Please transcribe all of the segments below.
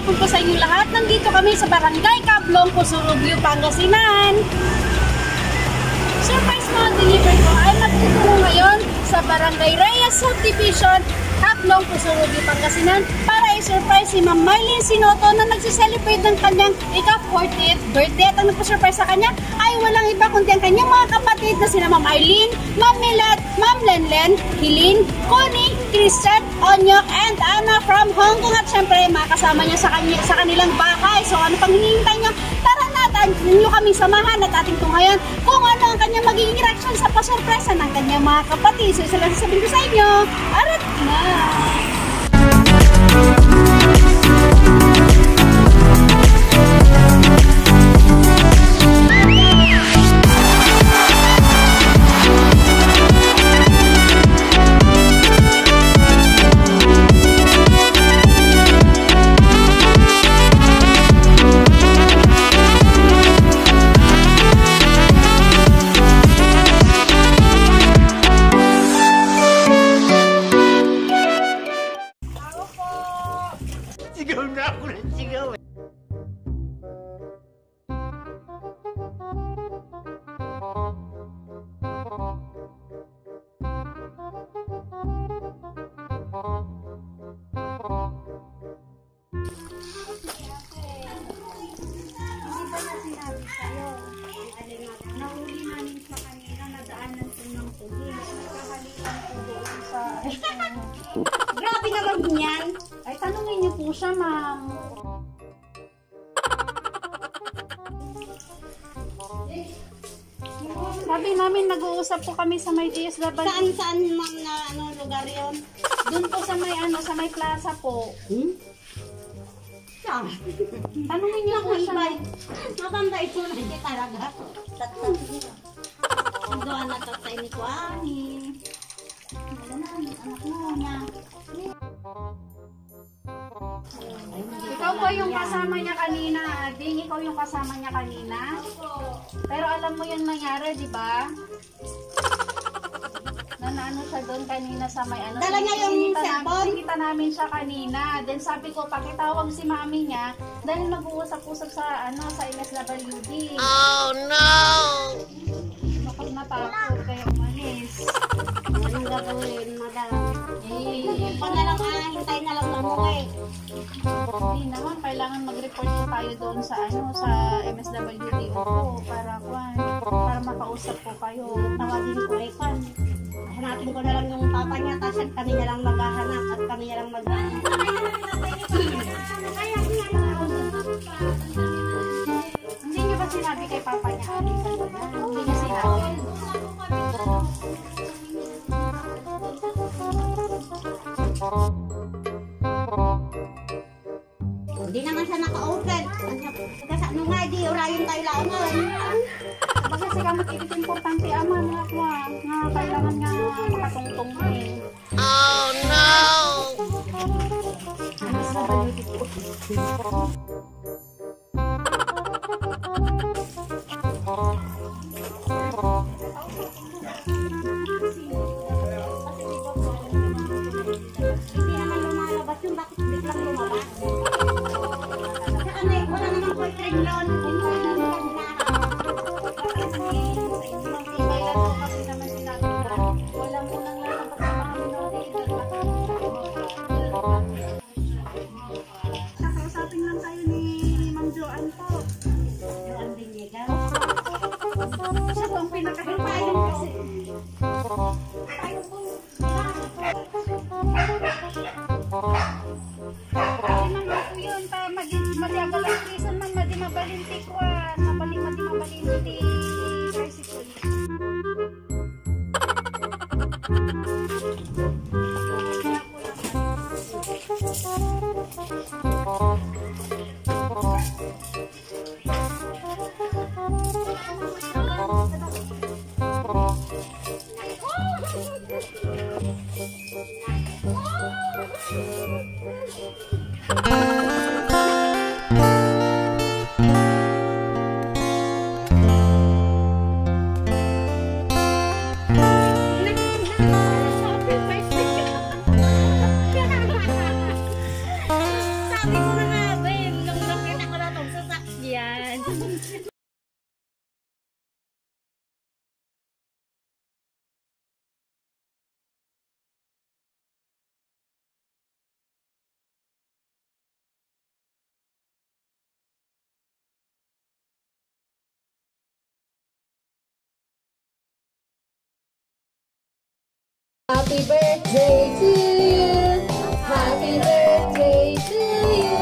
hapon po sa inyo lahat. Nandito kami sa Barangay Cablong, Pusurugyo, Pangasinan. Surprise mga delivery ko ay magtutungo ngayon sa Barangay Reyes Subdivision, Cablong, Pusurugyo, Pangasinan para i-surprise si Ma'am Marlene Sinoto na nagsiselebrate ng kanyang ika-40th birthday. At ang nagpa-surprise sa kanya ay walang iba kundi ang kanyang mga kapatid na sina Ma'am Arlene, Ma'am Milat, Ma'am Lenlen, Hilin, Connie, Christian, Onyok, and Anna from Hong Kong. At syempre makasama niya sa kanilang bahay. So ano pang hinihintay niyo? Tara natin ninyo kami samahan at ating tunghayan kung ano ang kanyang magiging reaction sa pasurpresa ng kanyang mga kapatid. So isa lang sasabihin ko sa inyo, arat na! Sigaw na ako ng sigaw eh. Nahuli namin sa kanina, nadaanan po ng pulis. Nagkahalikan po doon sa... Grabe naman yan! Ay, tanungin niyo po siya, ma'am. Sabi namin, nag-uusap po kami sa may GSW. Saan ma'am na ano lugar yon? Doon po sa may sa may plaza po. Saan? Tanungin niyo po siya. Matanda ito na hindi talaga. Doon na tatay ni Kwani. Wala na, anak mo na. Ikaw po yung kasama niya kanina, Ading. Ikaw yung kasama niya kanina. Pero alam mo yung nangyari, di ba? Nanano siya doon kanina sa may ano. Dala niya yung cellphone? Nakita namin siya kanina. Then sabi ko, pakitawag si mami niya dahil mag-uusap-usap sa ano sa MSWD. Oh no! Bakit natakot kayo umalis? Anong gagawin, madam? Kung na lang hintayin na lang mamuwi. Hindi naman, kailangan mag-report po tayo doon sa ano sa MSWD po para makausap po kayo. Tawagin ko eh, Kwan. Hanapin ko na lang yung papa niya, tapos kami na lang maghahanap at kami na lang Hindi niyo ba sinabi kay papa niya? Hindi niya sinabi. Hindi naman siya naka-open. Kasi ano nga, di urayon tayo laungan. Kasi sila mag-ibig importante ama nga po nga kailangan nga makatungtong mo eh. Oh no! Ano sa baliti po? Hindi naman lumalabas yung bakit biglang lumabas. Sa ano eh, wala namang boyfriend yun. Nakausapin lang tayo ni Ma'am Joanne po. Yung binigay. Siya po ang pinakahimpayan kasi. Ayun lang po yun. Madiagal ang reason man, mabalinti ko mabalinti. Bicycle. Sabi ko na nga, be. Happy birthday to you. Happy birthday to you.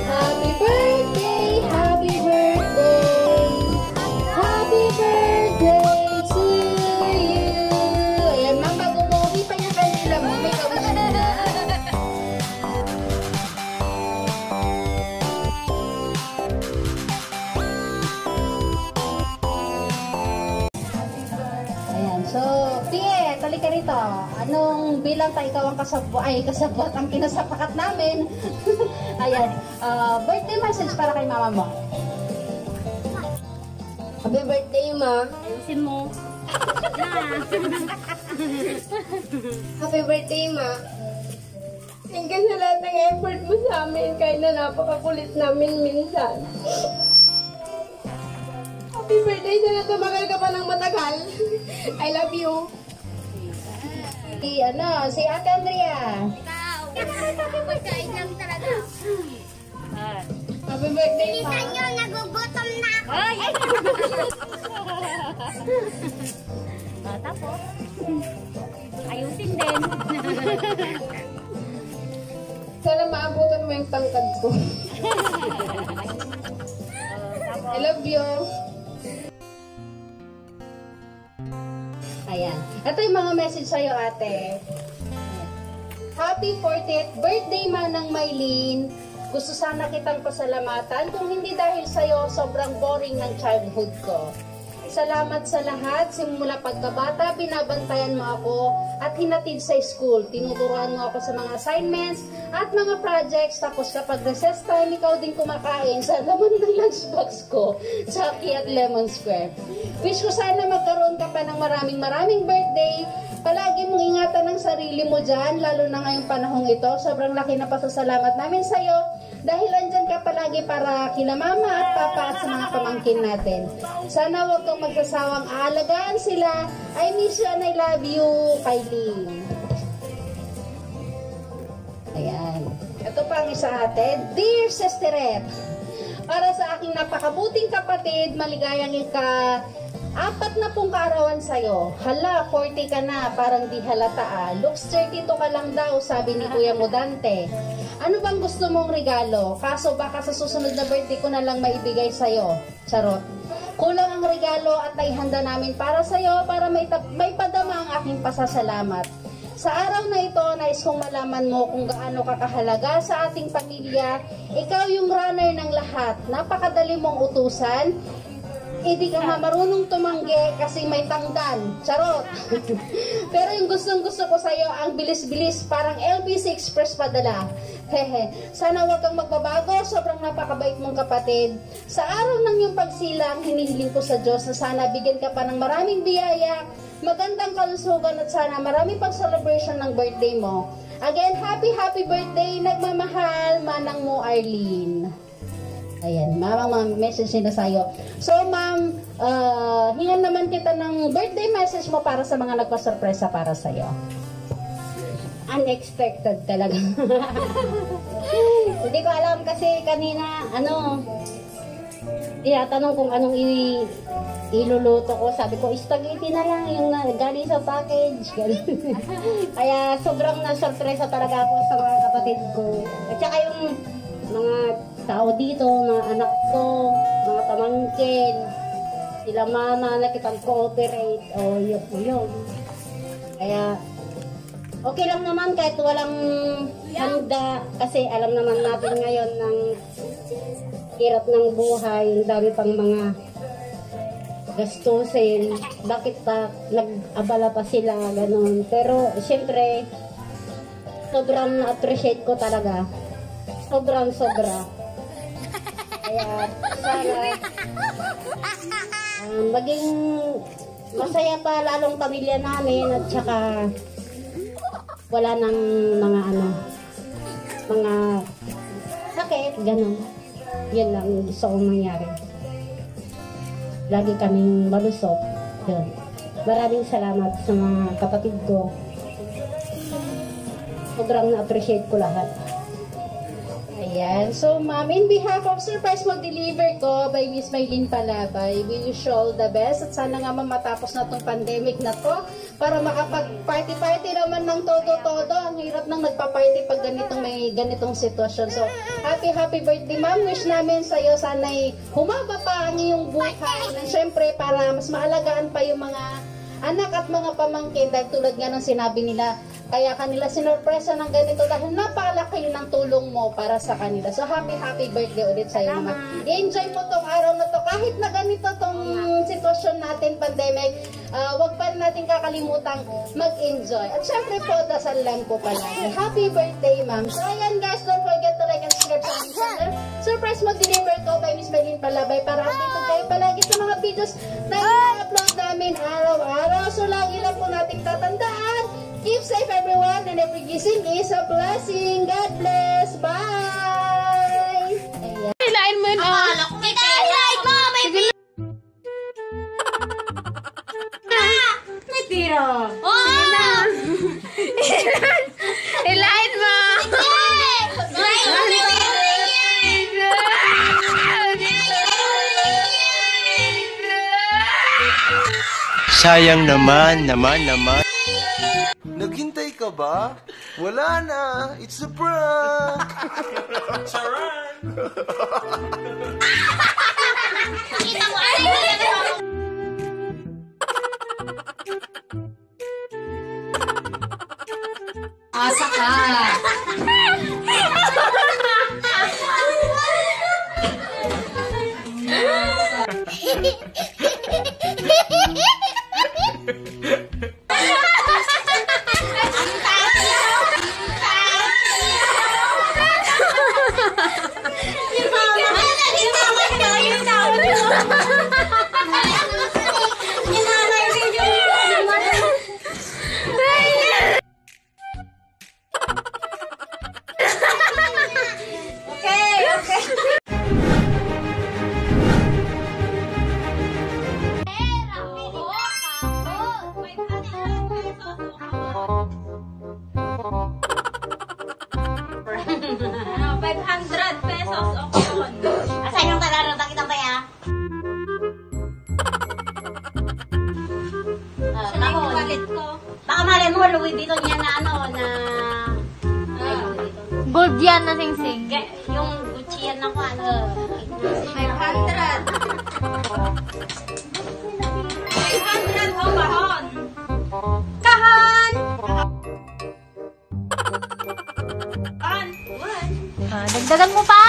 Happy birthday, happy birthday. Happy birthday to you. Ayan, ma'am, bago mo, pa yung kanila mo. May kawish na. Ayan, so, Pie, tali ka rito. Anong bilang tayo ikaw ang kasabot ang kinasapakat namin? Ayan, birthday message para kay mama mo. Happy birthday, ma. Ayusin mo. Happy birthday, ma. Thank you sa lahat ng effort mo sa amin kahit na napakakulit namin minsan. Happy birthday, sana tumagal ka pa ng matagal. I love you. Si Ate Andrea. Pagkain lang talaga. Happy birthday, ma. Bilisan nyo, nagugutom na ako. Ay! Tapos, ayusin din. Sana maabutan mo yung tangkad ko. I love you. Ayan. Ito yung mga message sa'yo, ate. Happy 40th birthday, Manang Maylene. Gusto sana kitang pasalamatan. Kung hindi dahil sa'yo, sobrang boring ng childhood ko. Salamat sa lahat. Simula pagkabata, binabantayan mo ako at hinatid sa school. Tinuturuan mo ako sa mga assignments at mga projects. Tapos kapag recess time, ikaw din kumakain sa laman ng lunchbox ko, Chucky at Lemon Square. Wish ko sana magkaroon ka pa ng maraming birthday. Palagi mong ingatan ng sarili mo dyan, lalo na ngayong panahong ito. Sobrang laki na pasasalamat namin sa'yo dahil andyan ka palagi para kila mama at papa at sa mga pamangkin natin. Sana huwag kang magsasawang aalagaan sila. I miss you and I love you, Kylie. Ayan. Ito pa ang isa ate. Dear Sisterette, para sa aking napakabuting kapatid, maligayang apat na pong kaarawan sa'yo. Hala, 40 ka na, parang di halata ah. Looks 32 ka lang daw, sabi ni Kuya Modante. Ano bang gusto mong regalo? Kaso baka sa susunod na birthday ko na lang maibigay sa'yo. Charot. Kulang ang regalo at naihanda namin para sa'yo para may padama ang aking pasasalamat. Sa araw na ito, nais kong malaman mo kung gaano kakahalaga sa ating pamilya. Ikaw yung runner ng lahat. Napakadali mong utusan. Hindi ka marunong tumanggi kasi may tanggan. Charot. Pero yung gustong-gusto ko sa'yo, ang bilis-bilis, parang LBC Express padala. Hehe. Sana huwag kang magbabago. Sobrang napakabait mong kapatid. Sa araw ng iyong pagsilang, hinihiling ko sa Diyos na sana bigyan ka pa ng maraming biyaya, magandang kalusugan at sana marami pang celebration ng birthday mo. Again, happy birthday. Nagmamahal, manang mo, Arlene. Ayan, mga message nila sa'yo. So, ma'am, hingan naman kita ng birthday message mo para sa mga nagpa-surpresa para sa'yo. Unexpected talaga. Hindi ko alam kasi kanina, tinatanong kung anong iluluto ko. Sabi ko, spaghetti na lang yung galing sa package. Kaya sobrang na-surpresa talaga ako sa mga kapatid ko. At saka yung mga tao dito, mga anak ko, mga pamangkin, sila mama, nakipag-cooperate, yun. Kaya, okay lang naman kahit walang handa, kasi alam naman natin ngayon ng hirap ng buhay, ang dami pang mga gastusin, bakit pa nag-abala pa sila, ganun. Pero, siyempre, sobrang na-appreciate ko talaga. Sobra. Kaya sana maging masaya pa lalong pamilya namin at saka wala nang mga sakit, gano'n. Yan lang gusto kong mangyari. Lagi kaming malusog. Yun. Maraming salamat sa mga kapatid ko. Sobrang na-appreciate ko lahat. Ayan. So, ma'am, in behalf of Surprise Mo Deliver ko by Miss Maylene Palabay, we wish you all the best at sana nga matapos na tong pandemic na to para makapag-party-party naman ng todo-todo. Ang hirap nang nagpa-party pag may ganitong sitwasyon. So, happy birthday, ma'am. Wish namin sa'yo sana'y humaba pa ang iyong buhay. And syempre, para mas maalagaan pa yung mga anak at mga pamangkin dahil tulad nga ng sinabi nila, kaya kanila sinurpresa ng ganito dahil napakalaki ng tulong mo para sa kanila. So happy birthday ulit sa iyo naman. I-enjoy mo tong araw na to kahit na ganito tong sitwasyon natin, pandemic. Wag pa rin natin kakalimutan mag-enjoy. At syempre po, dasal lang po palagi. Happy birthday, ma'am. So ayan guys, don't forget to like and subscribe sa aming channel. Surprise Mo Deliver ko by Miss Maylene Palabay para updated kayo palagi sa mga videos na i-upload namin araw-araw. So lagi lang po nating tatandaan. Keep safe everyone, and every gising is a blessing. God bless. Bye! Hilain mo yun. Akala ko may highlight mo! May tiro. Hilain mo! Sayang naman. Naghintay ka ba? Wala na. It's a prank. Charan! Kita mo, Asa ka. Asan yung kararang kita ba ya? Baka malay mo, Louis Vuitton yan na ano, na... Gold yan na sing-sing. Yung Gucci yan na kung ano. 500 o kahon. Kahon! Dagdagan mo pa!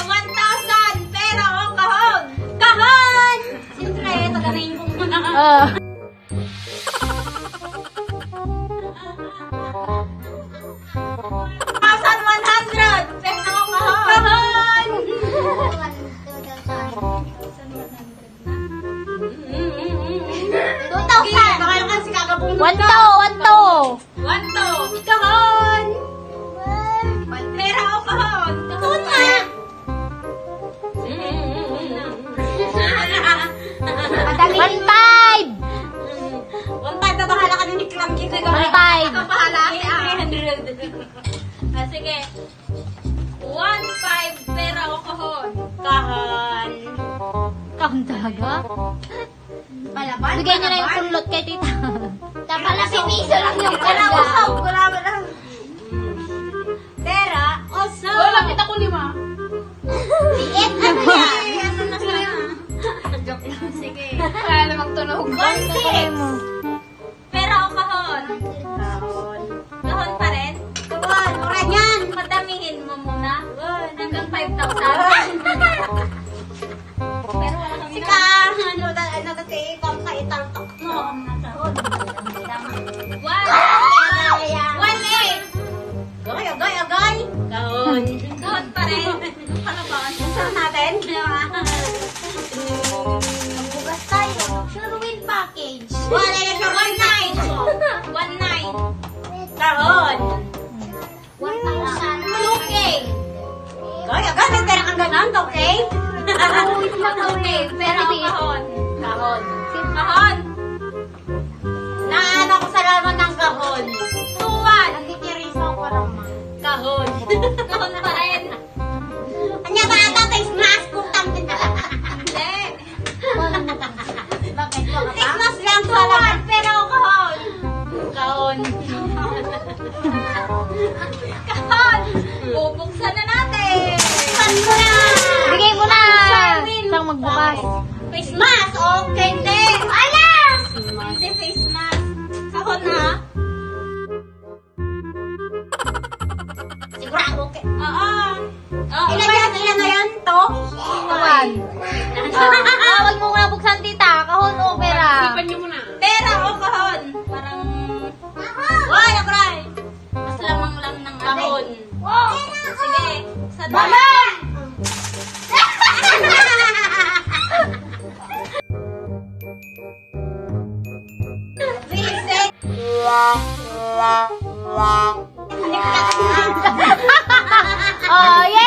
1,000 pera o kahon! Kahon! Siyempre, taganayin ko muna. Kahon! Pera o kahon? Kahon nga! Madali. 1.5 na bahala ka din ni Clam King. 1.5. Ikaw bahala kasi 300. Sige. 1.5 pera o kahon? Kahon. Kahon talaga? Palaban. Bigay niyo na yung kulot kay tita. Tapala si Miso lang yung pera. Wala mo lang. Pera o so. Wala kita ko 5. Liit. Ano yan? Ano na siya? Joke lang. Sige. Kaya namang tunog. 1.6. Pera o kahon? Kahon. Kahon pa rin? Kahon. Mura niyan. Madamihin mo muna. Hanggang 5,000. Pero wala kami Sika. Ano dati ikaw kaitaltok mo. Kahon. 1.8. Agay. Kahon. Kahon pa rin. Ano ba? Saan natin? Magbugas tayo. Sure win package. Wala yan siya. 1.9. Kahon. 1,000. Okay. Agay. May pera kang ganon. Okay? Okay. Pera o kahon? Kahon. Kahon. Naano ko sa laman ng kahon. 2.1. Nagkikirisaw ko lang ma. Kahon. Kahon pa rin. Face mask! Okay, hindi! Alas! Hindi face mask. Kahon na. Sigurado, okay. Oo. Ilan na yan to? Naman. Huwag mo nga buksan, tita. Kahon o pera? Ipan niyo muna. Pera o kahon? Parang... Why, nakray? Mas lamang lang ng kahon. Sige. Sa Mama! Visit! Oh, yeah!